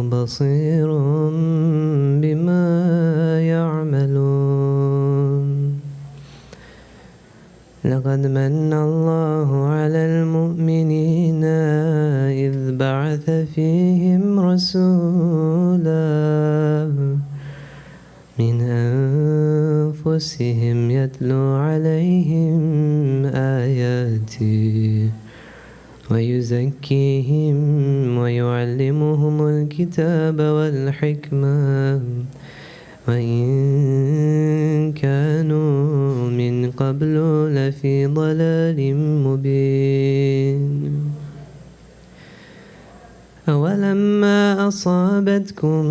بصير بما يعملون لقد من الله على المؤمنين إذ بعث فيهم رسولا من أنفسهم يتلو عليهم آياته ويزكيهم ويعلمهم الكتاب والحكمة وإن كانوا من قبل لفي ضلال مبين أولما أصابتكم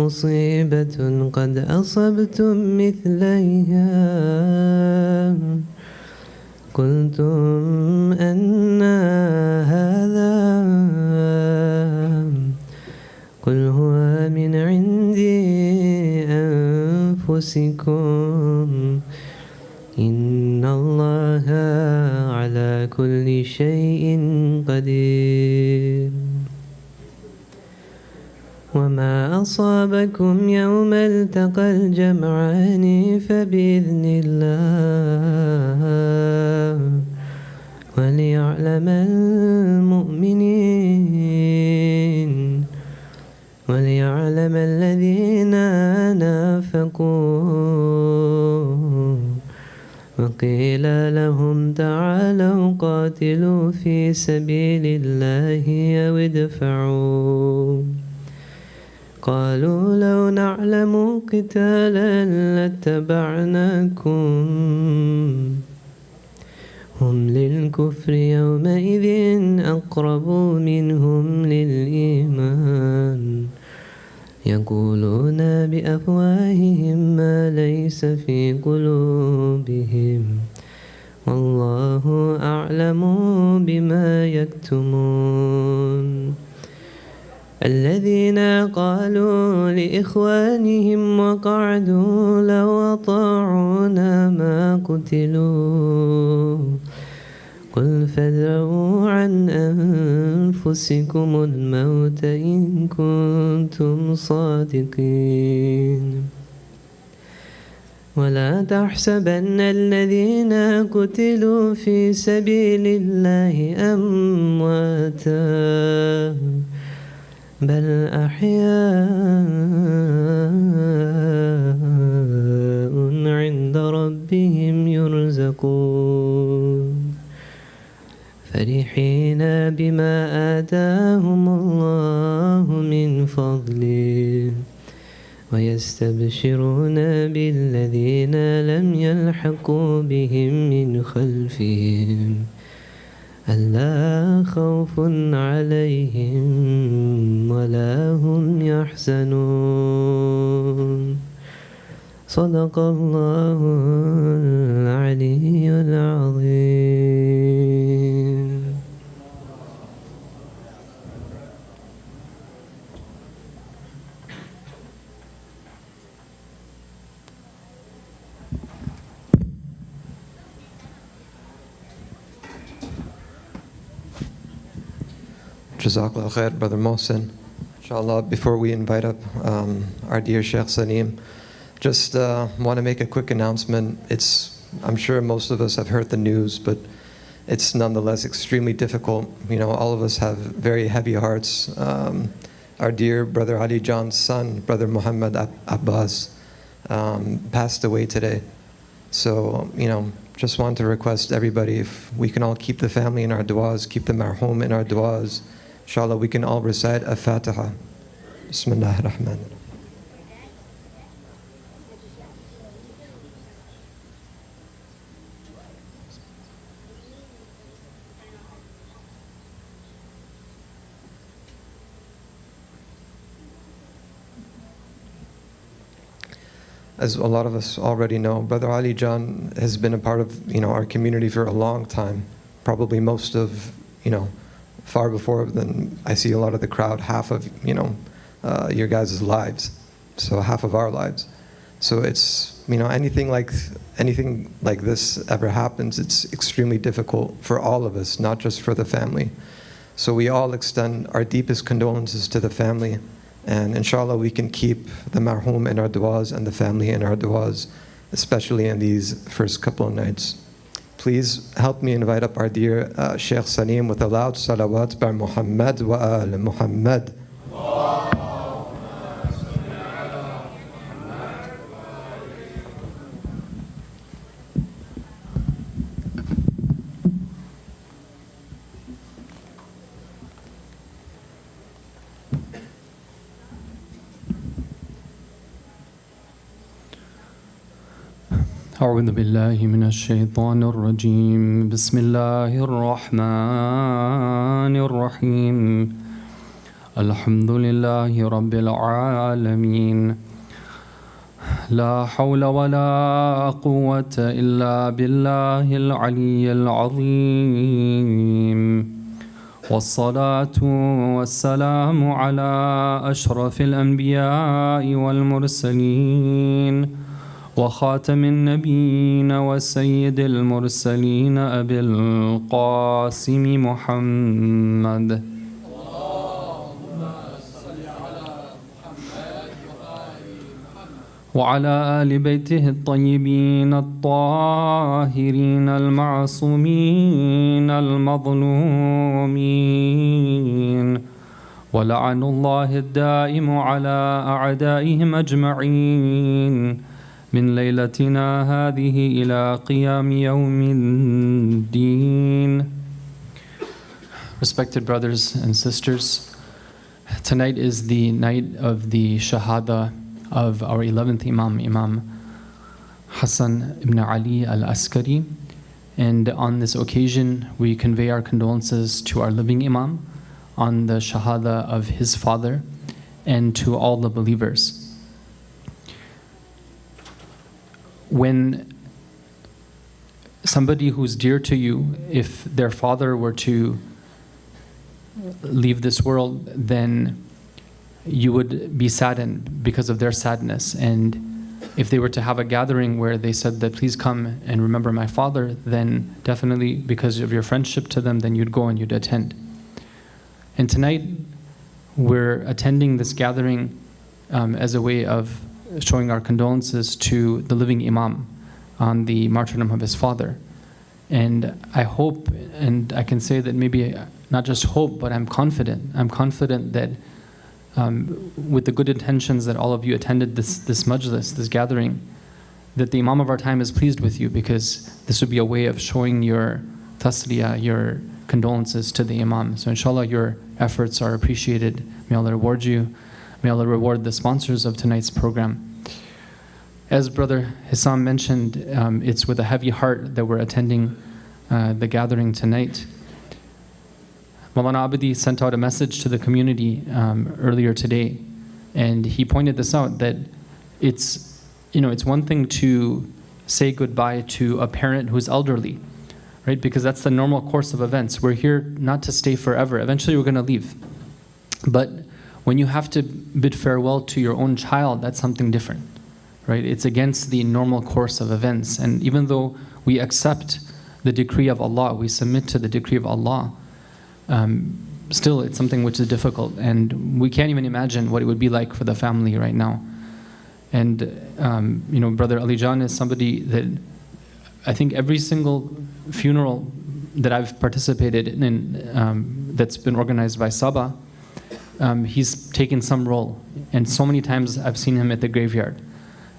مصيبة قد أصبتم مثليها قلتم أن هذا قل هو من عند أنفسكم إن الله على كل شيء قدير وما أصابكم يوم التقى الجمعان فبإذن الله وليعلم المؤمنين وليعلم الذين نافقوا وقيل لهم تعالوا قاتلوا في سبيل الله أو ادفعوا قالوا لو نعلم قتالا لاتبعناكم هم للكفر يومئذ أقرب منهم للإيمان يقولون بأفواههم ما ليس في قلوبهم والله أعلم بما يكتمون الذين قالوا لإخوانهم وقعدوا لو أطاعونا ما قتلوا قل فادرءوا عن أنفسكم الموت إن كنتم صادقين ولا تحسبن الذين قتلوا في سبيل الله أمواتا بل أحياء عند ربهم يرزقون فرحين بما آتاهم الله من فضله ويستبشرون بالذين لم يلحقوا بهم من خلفهم ألا خوف عليهم ولا هم يحزنون صدق الله العلي العظيم. Jazakallah khair, Brother Mohsin. Inshallah, before we invite up our dear Sheikh Salim, just want to make a quick announcement. I'm sure most of us have heard the news, but it's nonetheless extremely difficult. You know, all of us have very heavy hearts. Our dear Brother Ali Jan's son, Brother Muhammad Abbas, passed away today. So, you know, just want to request everybody, if we can all keep the family in our du'as, keep the marhum in our du'as. Inshallah, we can all recite a Fatiha. Bismillah ar-Rahman ar-Rahim. As a lot of us already know, Brother Ali Jan has been a part of, you know, our community for a long time. Probably most of, you know, far before than I see a lot of the crowd, half of, you know, your guys' lives. So half of our lives. So it's, you know, anything like this ever happens, it's extremely difficult for all of us, not just for the family. So we all extend our deepest condolences to the family. And inshallah, we can keep the marhum in our du'as and the family in our du'as, especially in these first couple of nights. Please help me invite up our dear Sheikh Salim with a loud salawat by Muhammad wa al Muhammad. أعوذ بالله من الشيطان الرجيم بسم الله الرحمن الرحيم الحمد لله رب العالمين لا حول ولا قوة إلا بالله العلي العظيم والصلاة والسلام على أشرف الأنبياء والمرسلين وخاتم النبيين وسيد المرسلين أبي القاسم محمد وعلى آل بيته الطيبين الطاهرين المعصومين المظلومين ولعن الله الدائم على أعدائهم أجمعين من ليلتنا هذه إلى قيام يوم الدين. Respected brothers and sisters, tonight is the night of the Shahada of our 11th Imam, Imam Hassan ibn Ali al-Askari. And on this occasion, we convey our condolences to our living Imam on the Shahada of his father and to all the believers. When somebody who's dear to you, if their father were to leave this world, then you would be saddened because of their sadness. And if they were to have a gathering where they said that please come and remember my father, then definitely because of your friendship to them, then you'd go and you'd attend. And tonight we're attending this gathering as a way of showing our condolences to the living Imam on the martyrdom of his father. And I hope, and I can say that maybe not just hope, but I'm confident that with the good intentions that all of you attended this majlis, this gathering, that the Imam of our time is pleased with you, because this would be a way of showing your tasliyah, your condolences to the Imam. So inshallah your efforts are appreciated. May Allah reward you. May Allah reward the sponsors of tonight's program. As Brother Hissam mentioned, it's with a heavy heart that we're attending the gathering tonight. Maulana Abidi sent out a message to the community earlier today, and he pointed this out, that it's one thing to say goodbye to a parent who's elderly, right? Because that's the normal course of events. We're here not to stay forever. Eventually we're going to leave. But when you have to bid farewell to your own child, that's something different, right? It's against the normal course of events. And even though we accept the decree of Allah, we submit to the decree of Allah, still it's something which is difficult. And we can't even imagine what it would be like for the family right now. And Brother Ali Jan is somebody that I think every single funeral that I've participated in that's been organized by Sabah, he's taken some role, and so many times I've seen him at the graveyard.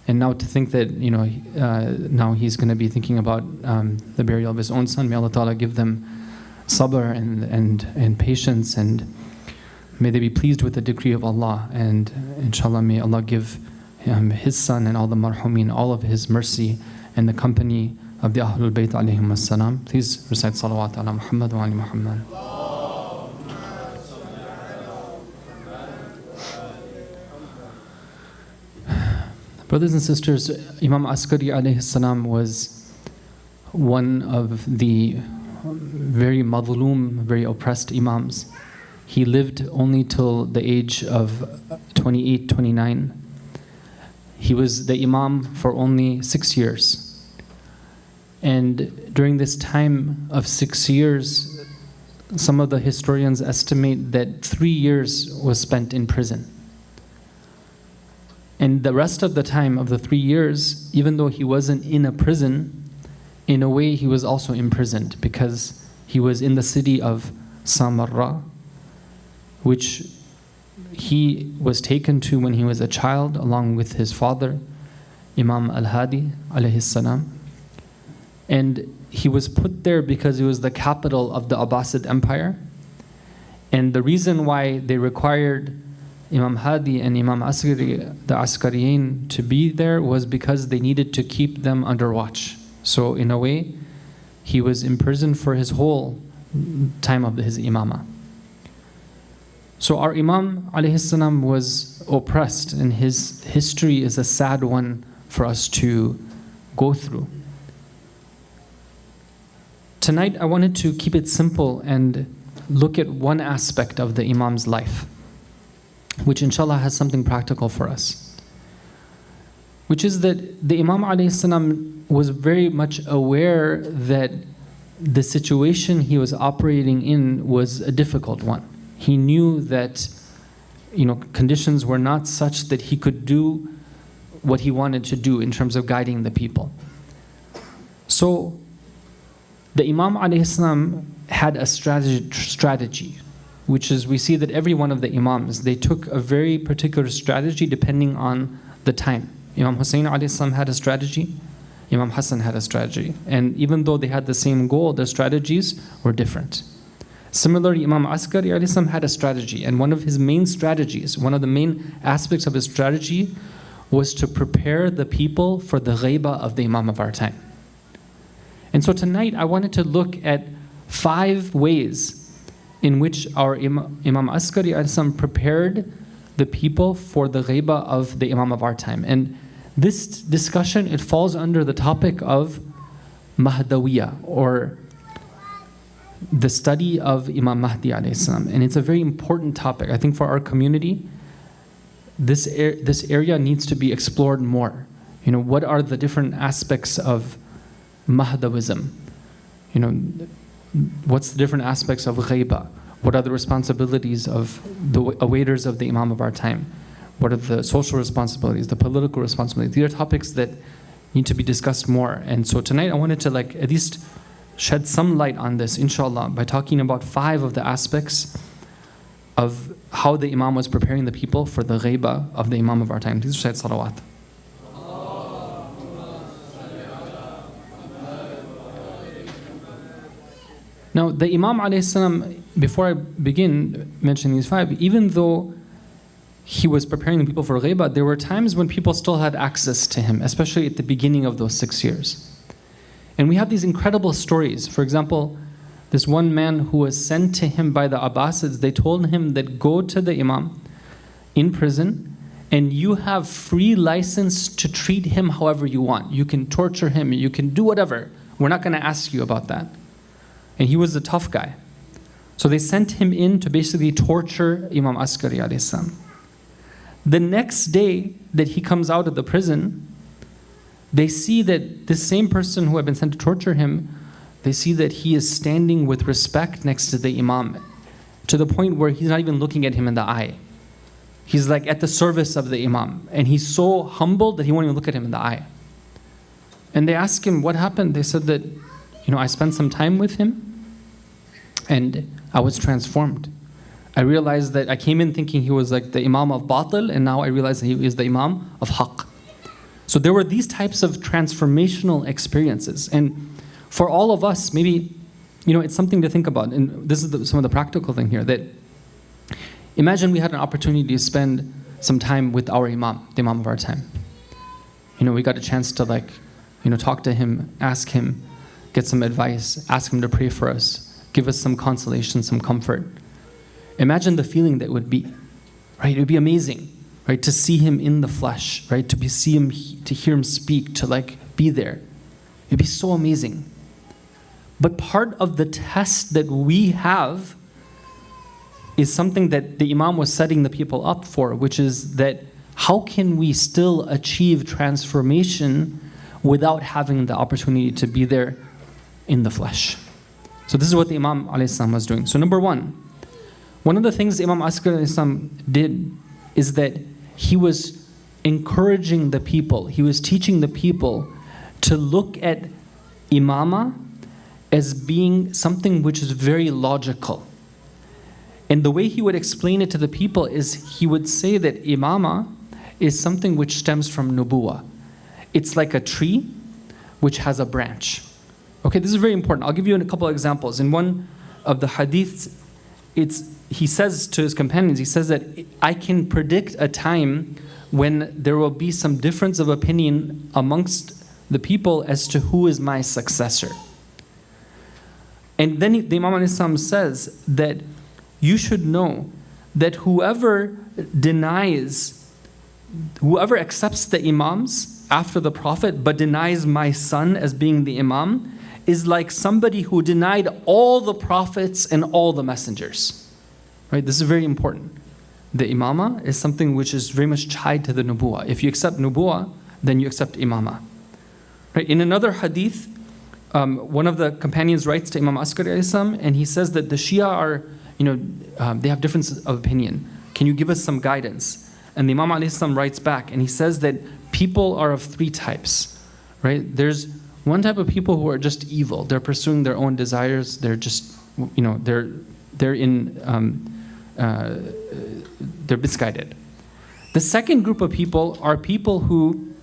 And now to think that now he's going to be thinking about the burial of his own son, may Allah Ta'ala give them sabr and patience, and may they be pleased with the decree of Allah, and inshallah may Allah give his son and all the marhumin all of his mercy and the company of the Ahlul Bayt alayhim as-salam. Please recite salawat ala Muhammad wa ali Muhammad. Brothers and sisters, Imam Askari alayhi salam was one of the very madhloom, very oppressed imams. He lived only till the age of 28, 29. He was the imam for only 6 years. And during this time of 6 years, some of the historians estimate that 3 years was spent in prison. And the rest of the time of the 3 years, even though he wasn't in a prison, in a way he was also imprisoned, because he was in the city of Samarra, which he was taken to when he was a child along with his father, Imam al-Hadi alayhi salam. And he was put there because it was the capital of the Abbasid Empire. And the reason why they required Imam Hadi and Imam Askari, the Askariyin, to be there was because they needed to keep them under watch. So in a way, he was imprisoned for his whole time of his imamah. So our Imam alayhi salam was oppressed, and his history is a sad one for us to go through. Tonight I wanted to keep it simple and look at one aspect of the Imam's life, which inshallah has something practical for us. Which is that the Imam alayhi salam was very much aware that the situation he was operating in was a difficult one. He knew that, conditions were not such that he could do what he wanted to do in terms of guiding the people. So the Imam alayhi salam had a strategy, which is, we see that every one of the Imams, they took a very particular strategy depending on the time. Imam Hussein alayhi salam had a strategy, Imam Hassan had a strategy. And even though they had the same goal, their strategies were different. Similarly, Imam Askari alayhi salam had a strategy, and one of his main strategies, one of the main aspects of his strategy was to prepare the people for the ghaibah of the Imam of our time. And so tonight I wanted to look at 5 ways in which our Imam Askari alayhi salam prepared the people for the ghaibah of the Imam of our time. And this discussion, it falls under the topic of Mahdawiyah, or the study of Imam Mahdi alayhi salam. And it's a very important topic. I think for our community, this area needs to be explored more. What are the different aspects of Mahdawism? What's the different aspects of ghaibah? What are the responsibilities of the awaiters of the Imam of our time? What are the social responsibilities, the political responsibilities? These are topics that need to be discussed more. And so tonight I wanted to at least shed some light on this, inshallah, by talking about 5 of the aspects of how the Imam was preparing the people for the ghaibah of the Imam of our time. Please recite salawat. Now, the Imam alayhi salam, before I begin mentioning these 5, even though he was preparing the people for ghaibah, there were times when people still had access to him, especially at the beginning of those 6 years. And we have these incredible stories. For example, this one man who was sent to him by the Abbasids, they told him that go to the Imam in prison and you have free license to treat him however you want. You can torture him, you can do whatever. We're not going to ask you about that. And he was a tough guy. So they sent him in to basically torture Imam Askari alayhi salam. The next day that he comes out of the prison, they see that this same person who had been sent to torture him, they see that he is standing with respect next to the Imam, to the point where he's not even looking at him in the eye. He's like at the service of the Imam. And he's so humbled that he won't even look at him in the eye. And they ask him, what happened? They said that, I spent some time with him and I was transformed. I realized that I came in thinking he was like the Imam of Batil, and now I realize that he is the Imam of Haqq. So there were these types of transformational experiences. And for all of us, maybe, it's something to think about. And this is some of the practical thing here, that imagine we had an opportunity to spend some time with our Imam, the Imam of our time. We got a chance to talk to him, ask him, get some advice, ask him to pray for us, give us some consolation, some comfort. Imagine the feeling that would be, right? It would be amazing, right? To see him in the flesh, right? To hear him speak, to be there. It'd be so amazing. But part of the test that we have is something that the Imam was setting the people up for, which is that how can we still achieve transformation without having the opportunity to be there in the flesh? So this is what the Imam ﷺ was doing. So number one of the things Imam Askari ﷺ did is that he was encouraging the people, he was teaching the people to look at imama as being something which is very logical. And the way he would explain it to the people is he would say that imama is something which stems from nubuwah. It's like a tree which has a branch. Okay, this is very important. I'll give you a couple of examples. In one of the hadiths, he says to his companions, he says that I can predict a time when there will be some difference of opinion amongst the people as to who is my successor. And then the Imam al-Islam says that you should know that whoever accepts the imams after the Prophet but denies my son as being the imam is like somebody who denied all the prophets and all the messengers. Right? This is very important. The imama is something which is very much tied to the nubuwah. If you accept nubuwah, then you accept imama. Right? In another hadith, one of the companions writes to Imam Askari alayhi salam, and he says that the Shia are, they have difference of opinion. Can you give us some guidance? And the Imam alayhi salam writes back, and he says that people are of three types. Right? There's one type of people who are just evil. They're pursuing their own desires. They're just, they're misguided. The second group of people are people who,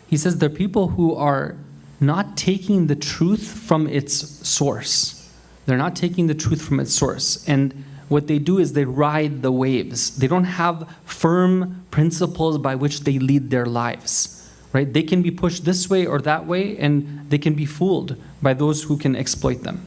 he says, they're people who are not taking the truth from its source. They're not taking the truth from its source. And what they do is they ride the waves. They don't have firm principles by which they lead their lives. Right? They can be pushed this way or that way, and they can be fooled by those who can exploit them.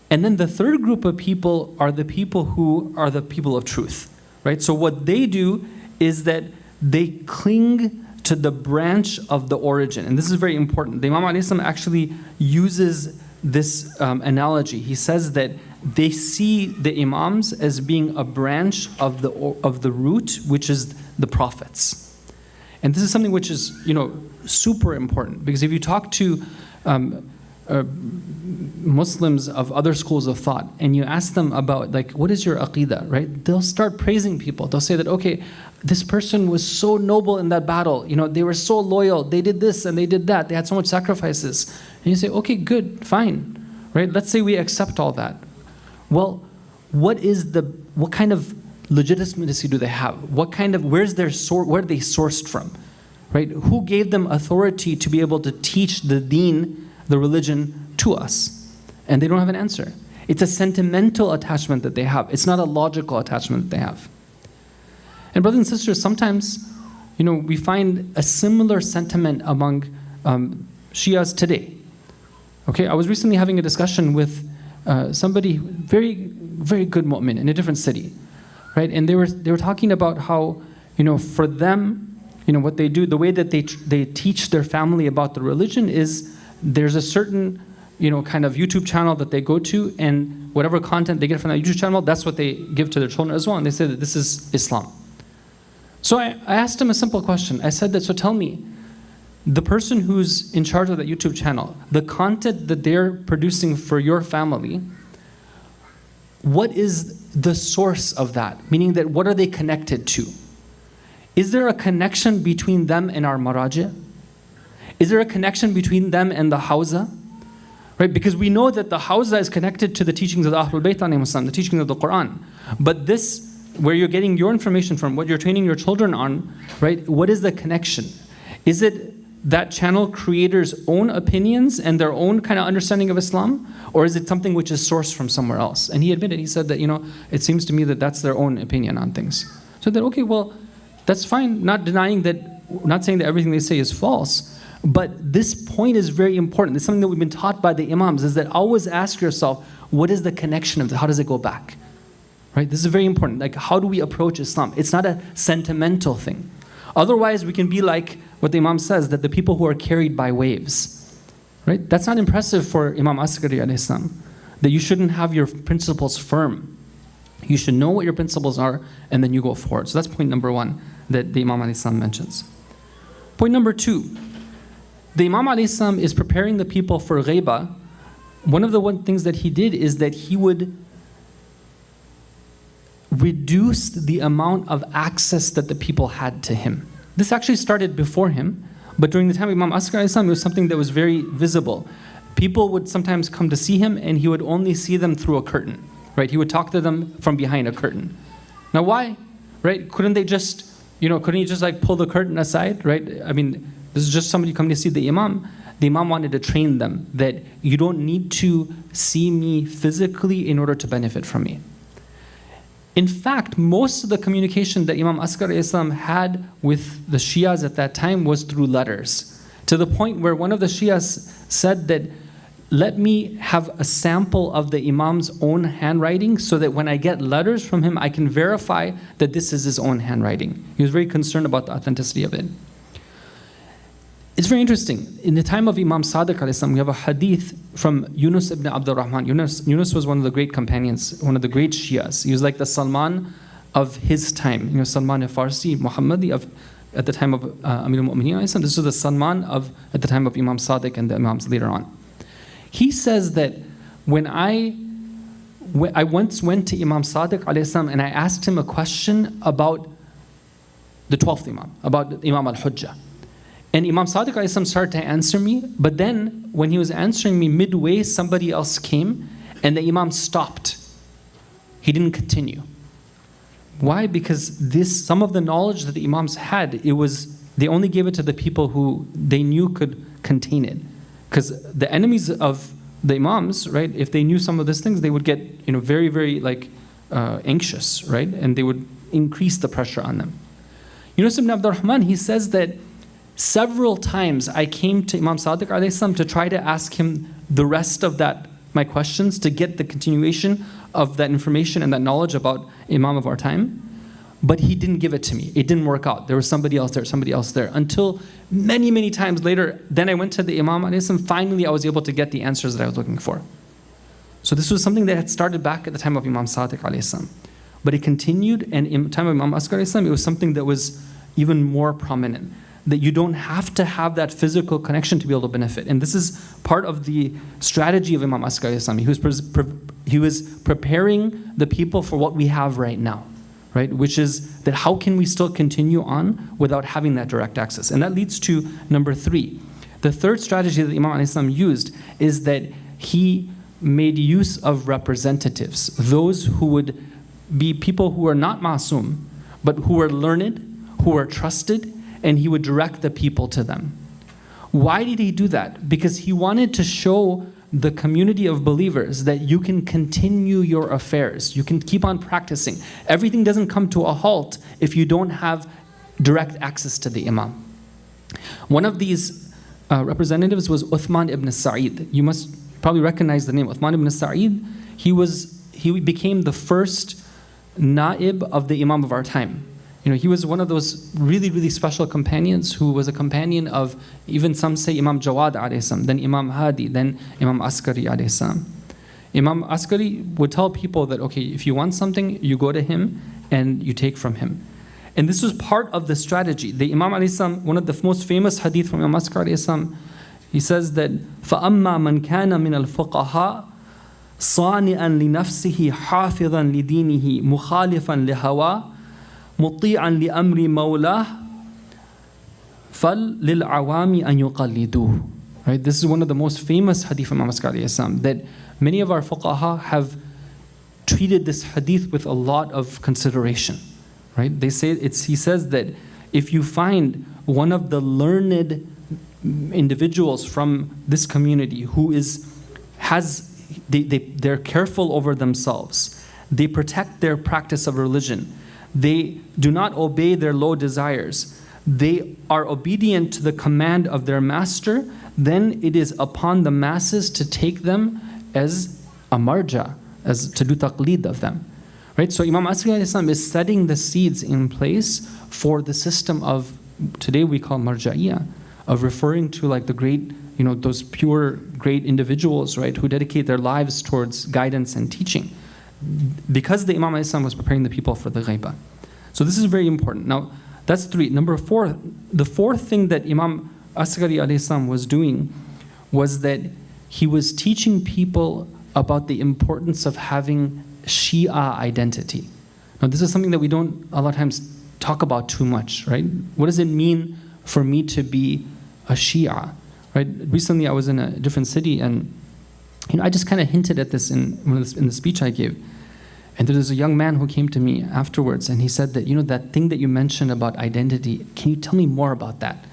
And then the third group of people are the people who are the people of truth. Right? So what they do is that they cling to the branch of the origin. And this is very important. The Imam alayhi salam actually uses this analogy. He says that they see the imams as being a branch of the root, which is the prophets. And this is something which is, super important, because if you talk to Muslims of other schools of thought and you ask them about, like, what is your aqidah, right? They'll start praising people. They'll say that, okay, this person was so noble in that battle. They were so loyal. They did this and they did that. They had so much sacrifices. And you say, okay, good, fine, right? Let's say we accept all that. Well, what kind of legitimacy do they have? Where are they sourced from? Right? Who gave them authority to be able to teach the deen, the religion, to us? And they don't have an answer. It's a sentimental attachment that they have. It's not a logical attachment that they have. And brothers and sisters, sometimes, we find a similar sentiment among Shias today. Okay, I was recently having a discussion with somebody very, very good mu'min in a different city. Right? And they were talking about how, for them, what they do, the way that they teach their family about the religion is there's a certain, kind of YouTube channel that they go to, and whatever content they get from that YouTube channel, that's what they give to their children as well. And they say that this is Islam. So I asked him a simple question. I said that, so tell me, the person who's in charge of that YouTube channel, the content that they're producing for your family, what is the source of that? Meaning that what are they connected to? Is there a connection between them and our maraji? Is there a connection between them and the Hawza? Right? Because we know that the Hawza is connected to the teachings of the Ahlul Bayt alayhim salam, the teachings of the Quran. But this, where you're getting your information from, what you're training your children on, right? What is the connection? Is it that channel creator's own opinions and their own kind of understanding of Islam? Or is it something which is sourced from somewhere else? And he admitted, he said that, it seems to me that that's their own opinion on things. So that, okay, well, that's fine, not denying that, not saying that everything they say is false, but this point is very important. It's something that we've been taught by the imams, is that always ask yourself, what is the connection of this? How does it go back? Right? This is very important. Like, how do we approach Islam? It's not a sentimental thing. Otherwise, we can be like what the Imam says, that the people who are carried by waves. Right? That's not impressive for Imam Askari alayhi salam, that you shouldn't have your principles firm. You should know what your principles are, and then you go forward. So that's point number one that the Imam alayhi salam mentions. Point number two, the Imam alayhi salam is preparing the people for ghaiba. One of the things that he did is that he would reduced the amount of access that the people had to him. This actually started before him, but during the time of Imam Asghar alayhi salam, it was something that was very visible. People would sometimes come to see him, and he would only see them through a curtain, right? He would talk to them from behind a curtain. Now why, right? Couldn't he just like pull the curtain aside, right? I mean, this is just somebody coming to see the Imam. The Imam wanted to train them that you don't need to see me physically in order to benefit from me. In fact, most of the communication that Imam Asghar alayhi salam had with the Shias at that time was through letters, to the point where one of the Shias said that, let me have a sample of the Imam's own handwriting so that when I get letters from him, I can verify that this is his own handwriting. He was very concerned about the authenticity of it. It's very interesting. In the time of Imam Sadiq alayhi salam, we have a hadith from Yunus ibn Abdul Rahman. Yunus was one of the great companions, one of the great Shias. He was like the Salman of his time. Salman al-Farsi, Muhammadi at the time of Amir al-Mu'mineen alayhi salam. This was the Salman at the time of Imam Sadiq and the Imams later on. He says that when I once went to Imam Sadiq alayhi salam and I asked him a question about the 12th Imam, about Imam al-Hujjah. And Imam Sadiq alayhi salam started to answer me, but then when he was answering me midway, somebody else came and the Imam stopped. He didn't continue. Why? Because some of the knowledge that the Imams had, they only gave it to the people who they knew could contain it. Because the enemies of the Imams, right, if they knew some of these things, they would get very, very anxious, right? And they would increase the pressure on them. Yunus ibn Abdul Rahman, he says that several times I came to Imam Sadiq alayhi salam to try to ask him the rest of my questions, to get the continuation of that information and that knowledge about Imam of our time. But he didn't give it to me. It didn't work out. There was somebody else there. Until many, many times later, then I went to the Imam alayhi salam. Finally, I was able to get the answers that I was looking for. So this was something that had started back at the time of Imam Sadiq alayhi salam. But it continued, and in the time of Imam Asghar alayhi salam, it was something that was even more prominent. That you don't have to have that physical connection to be able to benefit. And this is part of the strategy of Imam Asghar alayhi salam. He was preparing the people for what we have right now. Right? Which is that how can we still continue on without having that direct access? And that leads to number 3. The third strategy that Imam alayhi salam used is that he made use of representatives, those who would be people who are not ma'asum, but who are learned, who are trusted, and he would direct the people to them. Why did he do that? Because he wanted to show the community of believers that you can continue your affairs. You can keep on practicing. Everything doesn't come to a halt if you don't have direct access to the Imam. One of these representatives was Uthman ibn Sa'id. You must probably recognize the name. Uthman ibn Sa'id, he became the first Na'ib of the Imam of our time. He was one of those really, really special companions who was a companion of, even some say, Imam Jawad alayhi salam, then Imam Hadi, then Imam Askari alayhi salam. Imam Askari would tell people that, okay, if you want something, you go to him and you take from him. And this was part of the strategy. The Imam alayhi salam, one of the most famous hadith from Imam Askar alayhi salam, he says that فَأَمَّا مَنْ كَانَ مِنَ الْفُقَهَاءِ صَانِئًا لِنَفْسِهِ حَافِظًا لِدِينِهِ مُخَالِفًا لِهَوَاهِ مطيعا لأمر مولاه فللعوام أن يقلدوه. Right? This is one of the most famous hadith from Imam Askar alayhi salam, that many of our fuqaha have treated this hadith with a lot of consideration. Right? They say he says that if you find one of the learned individuals from this community who they're careful over themselves, they protect their practice of religion, they do not obey their low desires, they are obedient to the command of their master, then it is upon the masses to take them as a marja, as to do taqleed of them. Right? So Imam Asghar alayhi salam is setting the seeds in place for the system of, today we call marja'iyah, of referring to like the great, those pure, great individuals, right, who dedicate their lives towards guidance and teaching. Because the Imam alayhi salam was preparing the people for the ghaibah. So this is very important. Now, that's 3. Number 4, the fourth thing that Imam Asghari alayhi salam was doing was that he was teaching people about the importance of having Shia identity. Now, this is something that we don't a lot of times talk about too much, right? What does it mean for me to be a Shia, right? Recently, I was in a different city, and I just kind of hinted at this in the speech I gave. And there was a young man who came to me afterwards, and he said that, that thing that you mentioned about identity, can you tell me more about that?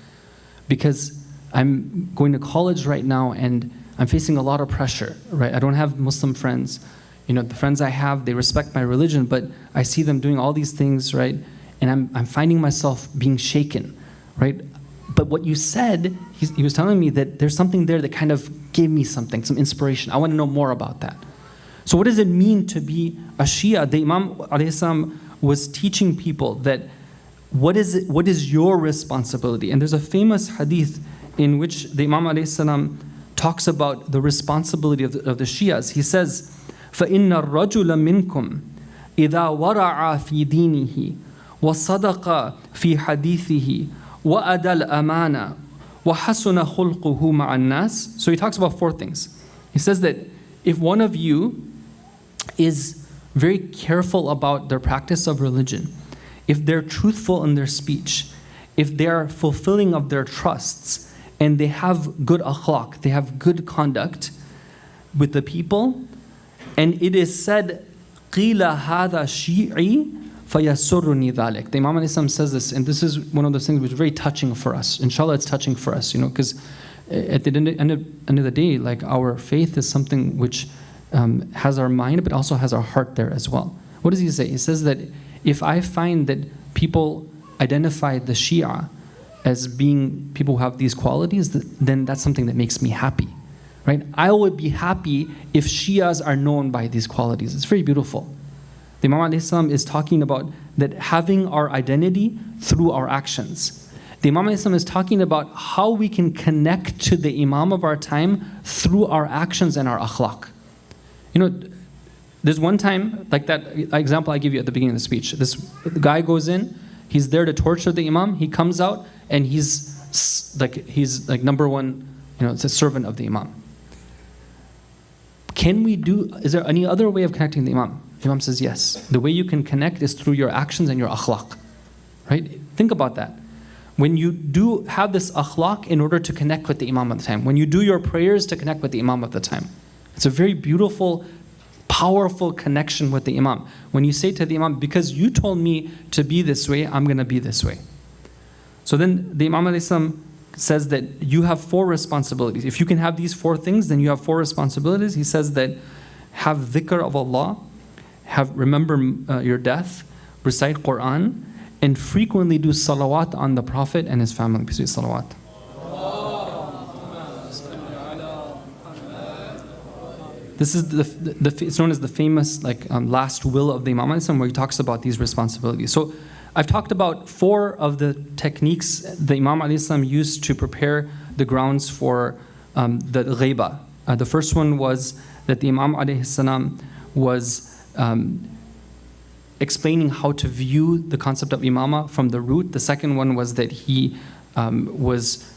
Because I'm going to college right now, and I'm facing a lot of pressure, right? I don't have Muslim friends. The friends I have, they respect my religion, but I see them doing all these things, right? And I'm finding myself being shaken, right? But what you said, he was telling me that there's something there that kind of gave me something, some inspiration. I want to know more about that. So what does it mean to be a Shia? The Imam ﷺ was teaching people that what is your responsibility? And there's a famous hadith in which the Imam ﷺ talks about the responsibility of the Shias. He says, فَإِنَّ الرَّجُلَ مِنْكُمْ إِذَا وَرَعَ فِي دِينِهِ وَصَدَقَ فِي حَدِيثِهِ وَأَدَى الْأَمَانَ وَحَسُنَ خُلْقُهُ مَعَ النَّاسِ. So he talks about 4 things. He says that if one of you is very careful about their practice of religion, if they're truthful in their speech, if they are fulfilling of their trusts, and they have good akhlaq, they have good conduct with the people, and it is said, قِيلَ هَذَا شِيعِي فَيَسُرُّنِي ذَلِكَ. The Imam ﷺ says this, and this is one of those things which is very touching for us. Inshallah, it's touching for us, because at the end of the day, like, our faith is something which has our mind, but also has our heart there as well. What does he say? He says that if I find that people identify the Shia as being people who have these qualities, then that's something that makes me happy, right? I would be happy if Shias are known by these qualities. It's very beautiful. The Imam ﷺ is talking about that having our identity through our actions. The Imam ﷺ is talking about how we can connect to the Imam of our time through our actions and our akhlaq. There's one time, like that example I gave you at the beginning of the speech. This guy goes in, he's there to torture the Imam. He comes out, and he's like number one, it's a servant of the Imam. Is there any other way of connecting the Imam? The Imam says yes. The way you can connect is through your actions and your akhlaq, right? Think about that. When you do have this akhlaq in order to connect with the Imam at the time, when you do your prayers to connect with the Imam at the time, it's a very beautiful, powerful connection with the Imam. When you say to the Imam, because you told me to be this way, I'm going to be this way. So then the Imam ﷺ says that you have 4 responsibilities. If you can have these 4 things, then you have 4 responsibilities. He says that have dhikr of Allah, remember your death, recite Quran, and frequently do salawat on the Prophet and his family. Please do salawat. This is it's known as the famous last will of the Imam ﷺ, where he talks about these responsibilities. So I've talked about 4 of the techniques the Imam ﷺ used to prepare the grounds for the ghaiba. The first one was that the Imam ﷺ was explaining how to view the concept of imama from the root. The second one was that he was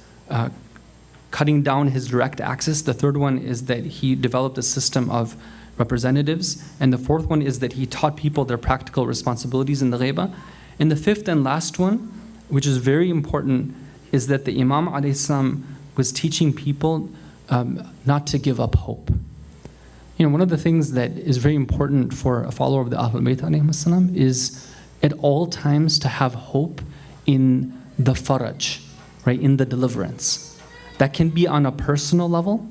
cutting down his direct axis. The third one is that he developed a system of representatives. And the fourth one is that he taught people their practical responsibilities in the ghaiba. And the fifth and last one, which is very important, is that the Imam ﷺ was teaching people not to give up hope. One of the things that is very important for a follower of the Ahlul Bayt ﷺ is at all times to have hope in the faraj, right, in the deliverance. That can be on a personal level,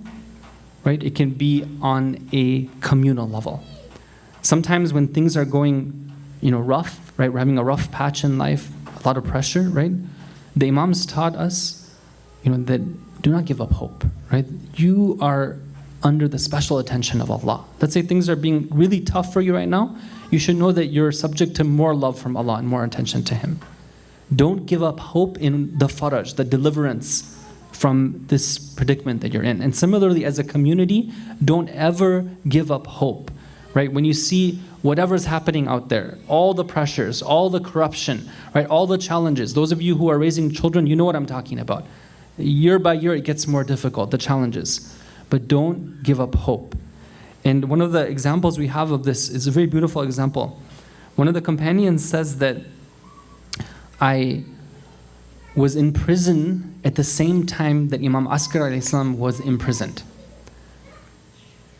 right? It can be on a communal level. Sometimes when things are going, rough, right? We're having a rough patch in life, a lot of pressure, right? The Imams taught us, that do not give up hope, right? You are under the special attention of Allah. Let's say things are being really tough for you right now. You should know that you're subject to more love from Allah and more attention to Him. Don't give up hope in the faraj, the deliverance from this predicament that you're in. And similarly, as a community, don't ever give up hope, right? When you see whatever's happening out there, all the pressures, all the corruption, right, all the challenges, those of you who are raising children, you know what I'm talking about. Year by year, it gets more difficult, the challenges. But don't give up hope. And one of the examples we have of this is a very beautiful example. One of the companions says that I was in prison at the same time that Imam Askar alayhi salam was imprisoned.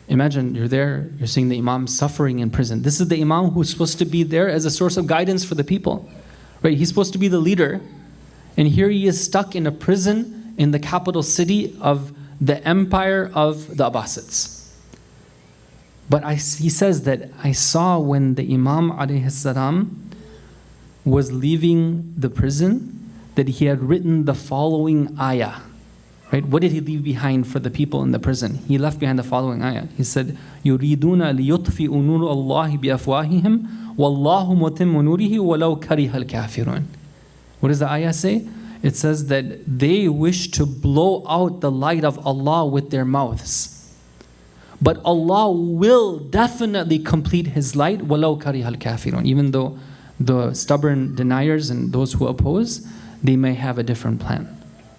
Imagine you're there, you're seeing the Imam suffering in prison. This is the Imam who's supposed to be there as a source of guidance for the people. Right? He's supposed to be the leader. And here he is stuck in a prison in the capital city of the empire of the Abbasids. But he says that I saw when the Imam alayhi salam was leaving the prison that he had written the following ayah. Right? What did he leave behind for the people in the prison? He left behind the following ayah. He said, يُرِيدُونَ لِيُطْفِئُوا نُورَ اللَّهِ بِأَفْوَاهِهِمْ وَاللَّهُ مُتِمُّ نُورِهِ وَلَوْ كَرِهَ الْكَافِرُونَ. What does the ayah say? It says that they wish to blow out the light of Allah with their mouths. But Allah will definitely complete His light, وَلَوْ كَرِهَ الْكَافِرُونَ. Even though the stubborn deniers and those who oppose, they may have a different plan.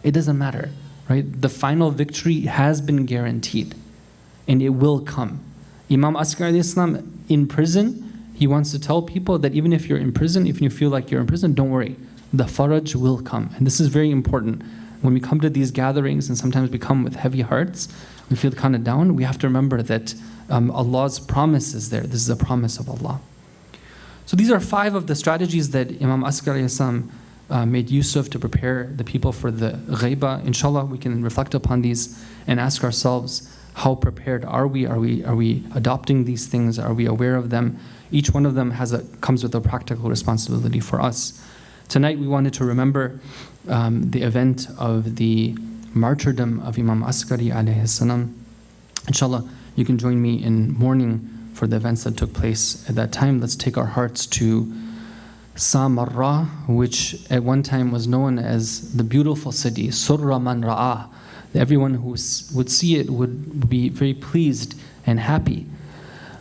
It doesn't matter. Right? The final victory has been guaranteed and it will come. Imam Askar alayhi salam in prison, he wants to tell people that even if you're in prison, if you feel like you're in prison, don't worry. The faraj will come. And this is very important. When we come to these gatherings and sometimes we come with heavy hearts, we feel kind of down, we have to remember that Allah's promise is there. This is a promise of Allah. So these are 5 of the strategies that Imam Askar alayhi salam made use of to prepare the people for the ghaiba. Inshallah, we can reflect upon these and ask ourselves, how prepared are we? Are we adopting these things? Are we aware of them? Each one of them comes with a practical responsibility for us. Tonight we wanted to remember the event of the martyrdom of Imam Askari alayhi salam. Inshallah, you can join me in mourning for the events that took place at that time. Let's take our hearts to Samarra, which at one time was known as the beautiful city, Surra man ra'a. Everyone who would see it would be very pleased and happy.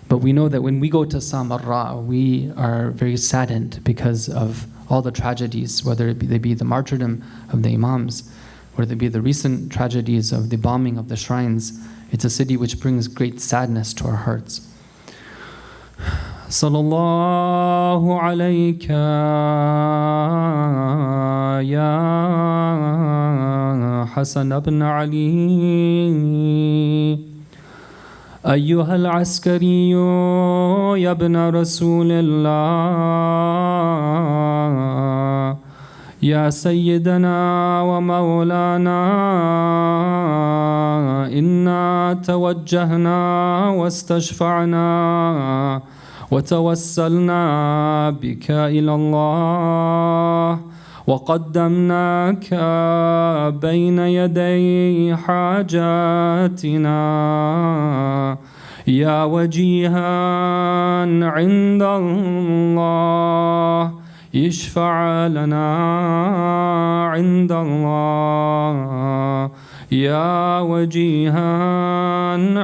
But we know that when we go to Samarra, we are very saddened because of all the tragedies, whether they be the martyrdom of the Imams, whether they be the recent tragedies of the bombing of the shrines. It's a city which brings great sadness to our hearts. Sallallahu alayka ya Hasan ibn Ali أيها العسكري يا ابن رسول الله يا سيدنا ومولانا إنا توجهنا واستشفعنا وتوسلنا بك إلى الله وقدمناك بين يدي حاجاتنا يا وجيها عند الله اشفع لنا عند الله يا وجيها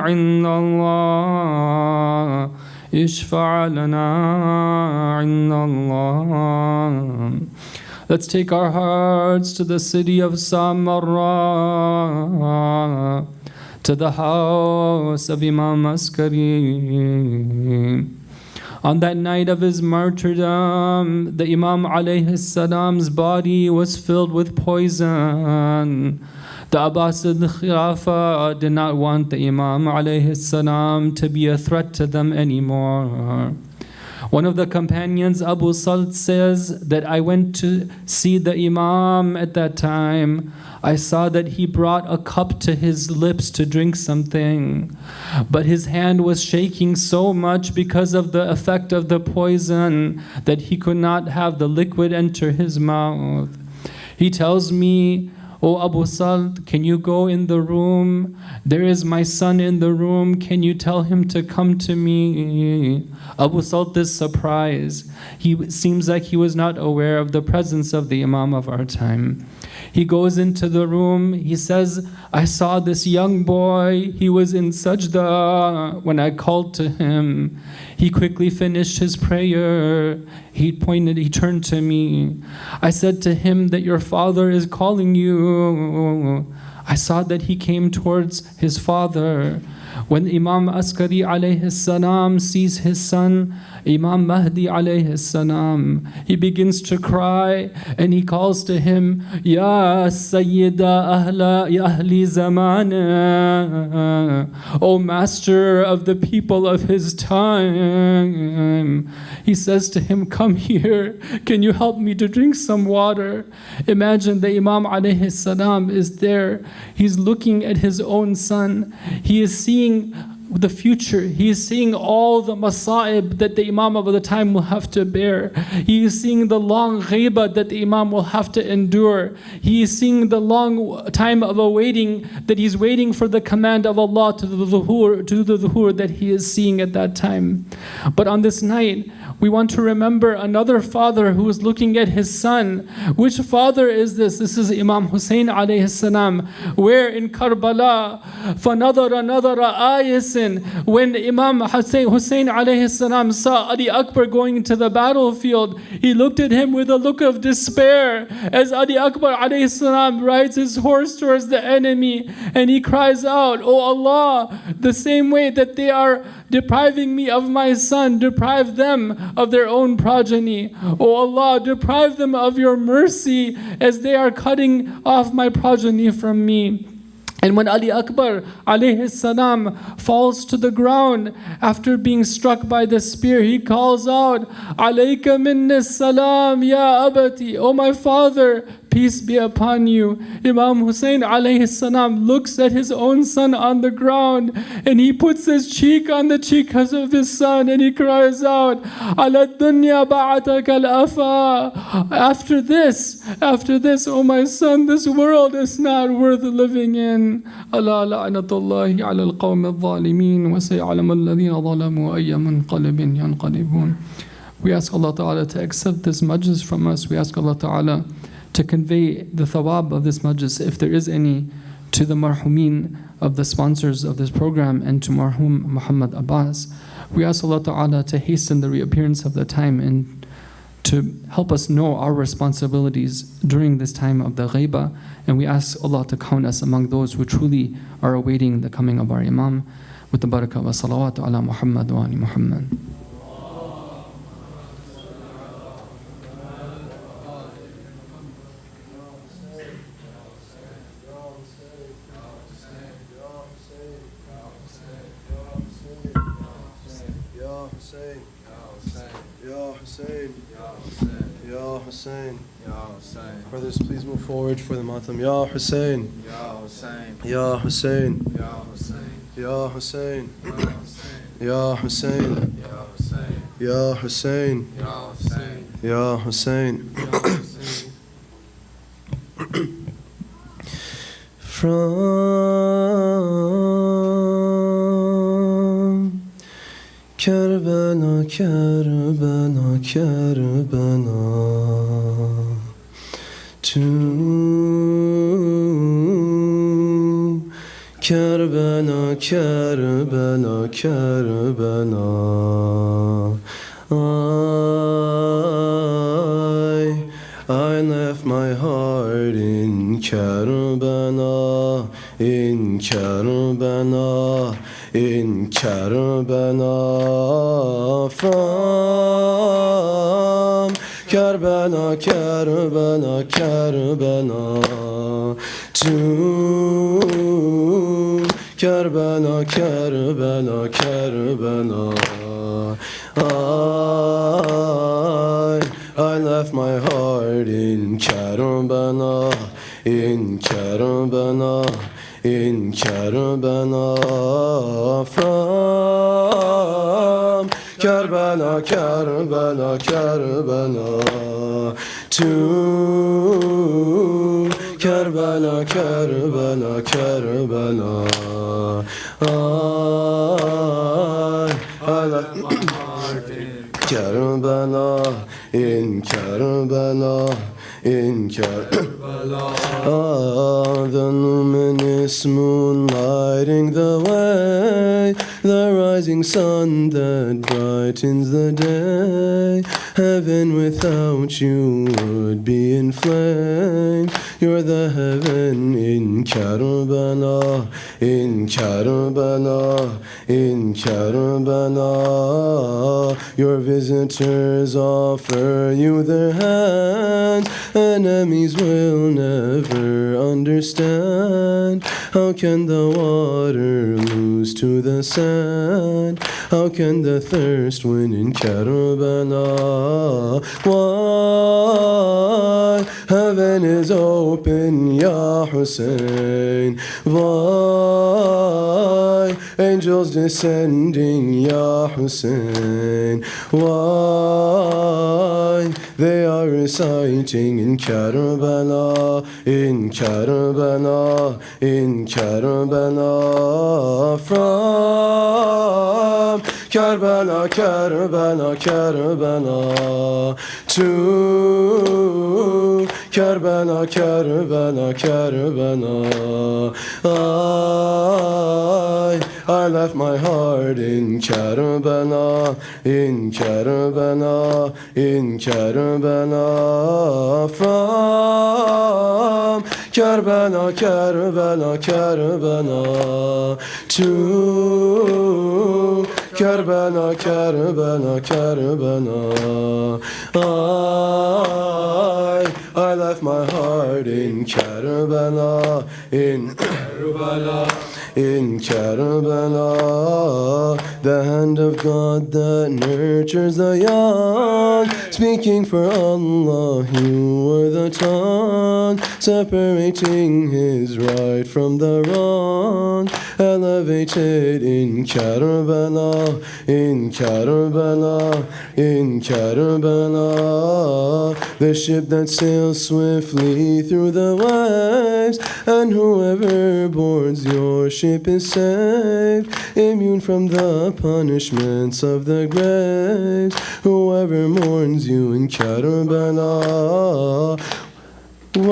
عند الله اشفع لنا عند الله. Let's take our hearts to the city of Samarra, to the house of Imam Askari. On that night of his martyrdom, the Imam alayhi salam's body was filled with poison. The Abbasid Khilafah did not want the Imam alayhi salam to be a threat to them anymore. One of the companions, Abu Salt, says that I went to see the Imam at that time. I saw that he brought a cup to his lips to drink something, but his hand was shaking so much because of the effect of the poison that he could not have the liquid enter his mouth. He tells me, "Oh Abu Salt, can you go in the room? There is my son in the room. Can you tell him to come to me?" Abu Salt is surprised. He seems like he was not aware of the presence of the Imam of our time. He goes into the room. He says, "I saw this young boy. He was in sajda when I called to him. He quickly finished his prayer. He turned to me. I said to him that your father is calling you. I saw that he came towards his father. When Imam Askari alayhi salam sees his son, Imam Mahdi alayhi salam, he begins to cry and he calls to him, Ya Sayyida Ahli Zamana, O master of the people of his time. He says to him, come here, can you help me to drink some water? Imagine the Imam alayhi salam is there. He's looking at his own son. He is seeing the future. He is seeing all the masa'ib that the Imam of the time will have to bear. He is seeing the long ghaiba that the Imam will have to endure. He is seeing the long time of awaiting, that he's waiting for the command of Allah to the dhuhur that he is seeing at that time. But on this night, we want to remember another father who is looking at his son. Which father is this? This is Imam Hussein alayhi salam, where in Karbala, فَنَظَرَ نَظَرَ آيِسٍ, when Imam Hussein alayhi salam saw Ali Akbar going into the battlefield, he looked at him with a look of despair as Ali Akbar alayhi salam rides his horse towards the enemy, and he cries out, "Oh Allah, the same way that they are depriving me of my son, deprive them of their own progeny. Oh Allah, deprive them of your mercy as they are cutting off my progeny from me." And when Ali Akbar alayhi salam falls to the ground after being struck by the spear, he calls out, "Alayka minni salam ya abati, O my father, peace be upon you." Imam Hussein alayhi salam looks at his own son on the ground, and he puts his cheek on the cheek of his son, and he cries out, "Ala dunya ba'ataka al-afa." After this, O my son, this world is not worth living in. Ala la'natullahi ala al-qawmi al-zalimin wa say'alamu alladhina zalamu ayya munqalibin yanqalibun. We ask Allah Ta'ala to accept this majlis from us. We ask Allah Ta'ala to convey the thawab of this majlis, if there is any, to the marhumin of the sponsors of this program and to marhum Muhammad Abbas. We ask Allah Ta'ala to hasten the reappearance of the time and to help us know our responsibilities during this time of the ghaiba. And we ask Allah to count us among those who truly are awaiting the coming of our Imam. With the barakah wa salawat ala Muhammad wa ali Muhammad. Brothers, please move forward for the matam. Ya Hussein. Ya Hussein. Ya Hussein. Ya Hussein. Ya Hussein. Ya Hussein. Ya Hussein. From Karbala, Karbala, Karbala, to Karbala, Karbala, Karbala, I left my heart in Karbala, in Karbala, in Karbala, from Karbala, Karbala, Karbala, to Karbala, Karbala, Karbala, I left my heart in Karbala, in Karbala, in Karbala, from Karbala, Karbala, Karbala, to Karbala, Karbala, Karbala, I left my heart in Karbala, in Karbala, in Karbala. The luminous moon lighting the way, the rising sun that brightens the day, Heaven without you would be in flames. You're the heaven in Karbala, in Karbala, in Karbala. Your visitors offer you their hands. Enemies will never understand. How can the water lose to the sand? How can the thirst win in Karbala? Why? Heaven is open, Ya Hussein. Why? Angels descending, Ya Hussein. Why? They are reciting in Karbala, in Karbala, in Karbala. From Karbala, Karbala, Karbala to Karbala, Karbala, Karbala. I left my heart in Karbala, in Karbala, in Karbala. From Karbala, Karbala, Karbala to Karbala, Karbala, Karbala. I left my heart in Karbala, in Karbala, in Karbala. The hand of God that nurtures the young, speaking for Allah, you were the tongue, separating his right from the wrong. Elevated in Karbala, in Karbala, in Karbala. The ship that sails swiftly through the waves, and whoever boards your ship is saved, immune from the punishments of the graves. Whoever mourns you in Karbala. When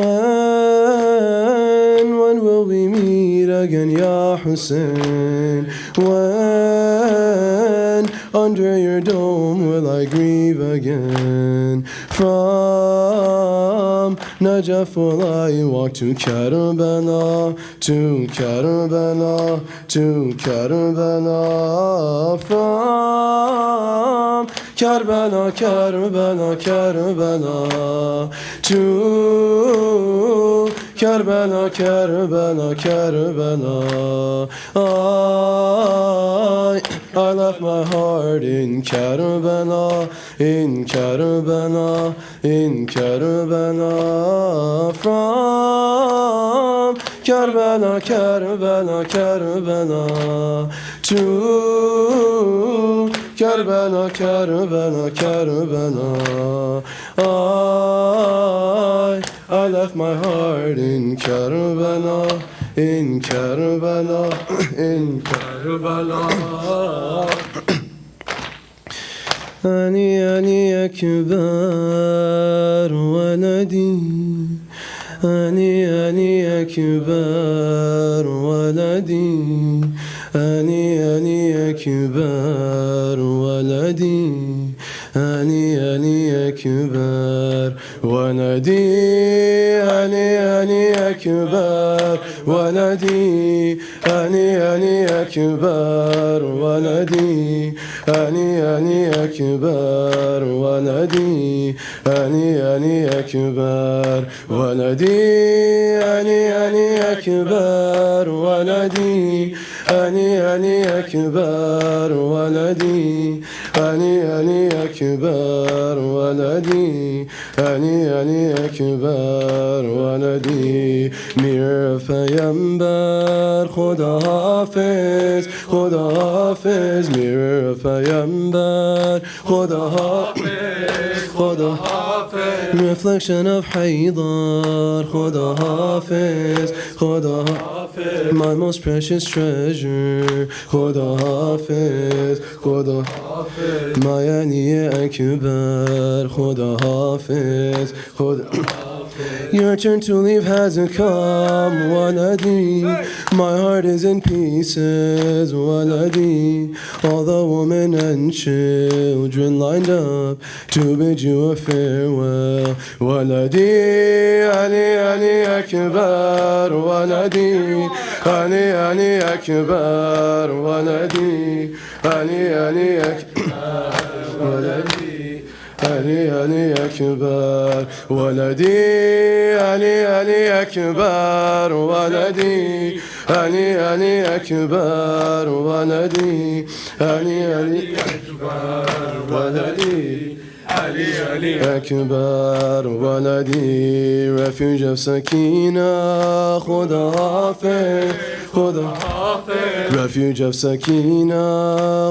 will we meet again, Ya Hussein? When under your dome will I grieve again? From Najaf will I walk to Karbala, to Karbala, to Karbala. From Karbala, Karbala, Karbala to Karbala, Karbala, Karbala. I left my heart in Karbala, in Karbala, in Karbala. From Karbala, Karbala, Karbala to Karbala, Karbala, Karbala. I left my heart in Karbala, in Karbala, in Karbala. أني أكبر ولدي، أني أكبر ولدي، أني أكبر ولدي، أني أكبر ولدي، أني أكبر ولدي، أني أكبر ولدي، أني أكبر ولدي، أني أكبر ولدي، أني أكبر ولدي، أني أكبر ولدي، أني أكبر ولدي، أني أكبر ولدي. Mirror پیامبر خدا حافظ، خدا حافظ. Mirror پیامبر خدا حافظ، خدا حافظ. Reflection of Haydar خدا حافظ، خدا حافظ. My most precious treasure خدا حافظ، خدا حافظ. My أني أكبر خدا حافظ، خدا حافظ. Your turn to leave hasn't come, waladi. My heart is in pieces, waladi. All the women and children lined up to bid you a farewell, waladi. Ali, Ali Akbar, waladi. Ali, Ali Akbar, waladi. Ali, Ali Akbar, waladi. Ali, Ali Akbar, waladi. Ali, Ali Akbar, waladi. Ali, Ali Akbar, waladi. Ali, Ali Akbar, waladi. Ali, Ali Akbar, waladi. Refuge of Sakina, Khuda Hafiz, Khuda Hafiz. Refuge of Sakina,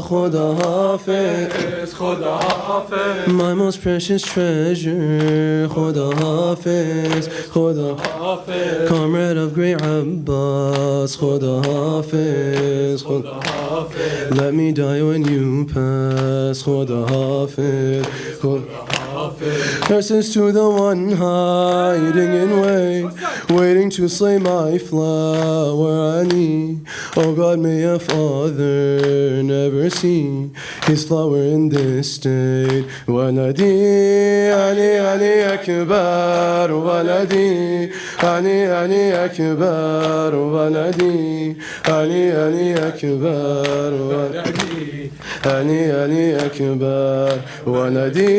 Khuda Hafiz, Khuda Hafiz. My most precious treasure, Khuda Hafiz, Khuda Hafiz. Comrade of great Abbas, Khuda Hafiz, Khuda Hafiz. Let me die when you pass, Khuda Hafiz, Khuda Hafiz. Curses to the one hiding in wait, waiting to slay my flower Ali. Oh God, may a father never see his flower in this state. Waladi, Ali, Ali Akbar, waladi. Ali, Ali Akbar, waladi. Ali, Ali Akbar, waladi. Ali, Ali Akbar, waladi.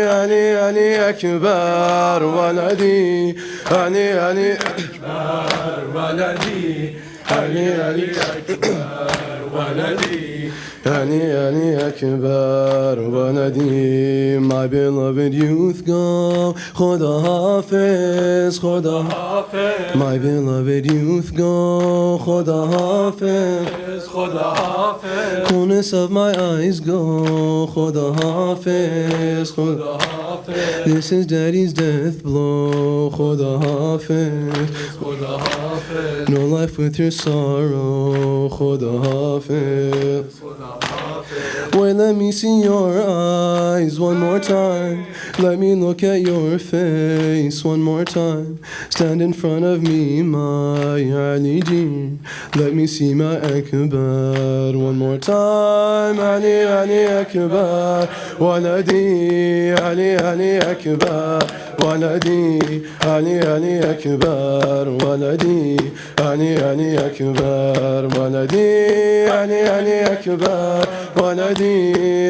Ali, Ali Akbar, waladi. Ali, Ali Akbar, waladi. Ali, Ali Akbar, waladi. Ali, Ali Akbar, waladi. My beloved youth go, Khuda Hafiz, Khuda Hafiz. My beloved youth go, Khuda Hafiz, Khuda Hafiz. Coolness of my eyes go, Khuda Hafiz, Khuda Hafiz. This is daddy's death blow, Khuda Hafiz, Khuda Hafiz. No life with your sorrow, Khuda Hafiz. Wait, let me see your eyes one more time. Let me look at your face one more time. Stand in front of me, my Ali ji. Let me see my Akbar one more time. Ali, Ali Akbar, waladi. Ali, Ali Akbar, waladi. Ali, Ali Akbar, waladi. Ali, Ali Akbar, waladi. Ali, Ali Akbar, waladi.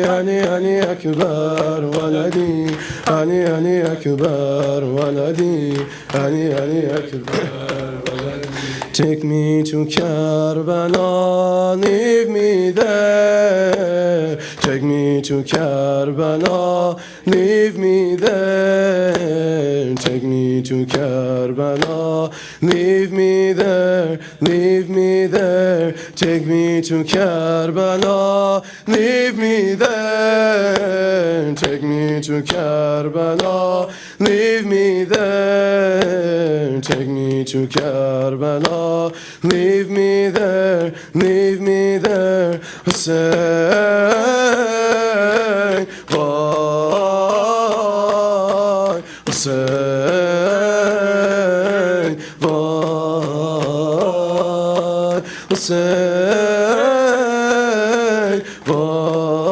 Ali, Ali Akbar, waladi. Ali, Ali Akbar, waladi. Ali, Ali Akbar, waladi. Take me to Karbala, leave me there. Take me to Karbala, leave me there. Take me to Karbala, leave me there, leave me there. Take me to Karbala, leave me there. Take me to Karbala, leave me there. Take me to Karbala, leave me there, leave me there. Hussein, why, Hussein, why, Hussein, why,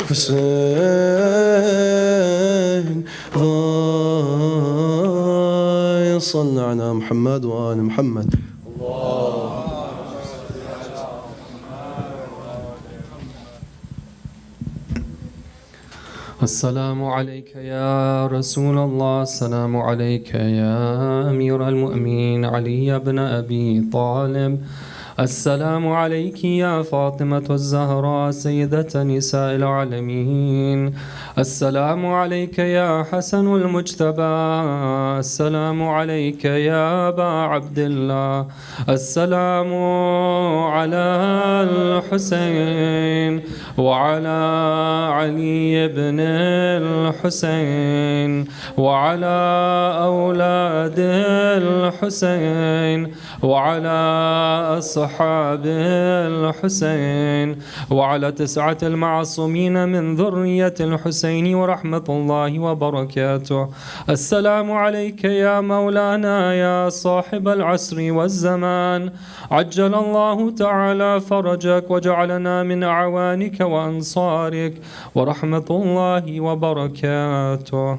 Hussein, why. صلى على محمد وآل محمد. السلام عليك يا رسول الله، السلام عليك يا أمير المؤمنين علي بن أبي طالب، السلام عليك يا فاطمة الزهراء سيدة نساء العالمين، السلام عليك يا حسن المجتبى، السلام عليك يا أبا عبد الله، السلام على الحسين وعلى علي بن الحسين وعلى أولاد الحسين وعلى أصحاب أصحاب الحسين وعلى 9 المعصومين من ذرية الحسين ورحمة الله وبركاته. السلام عليك يا مولانا يا صاحب العصر والزمان، عجل الله تعالى فرجك وجعلنا من أعوانك وأنصارك ورحمة الله وبركاته.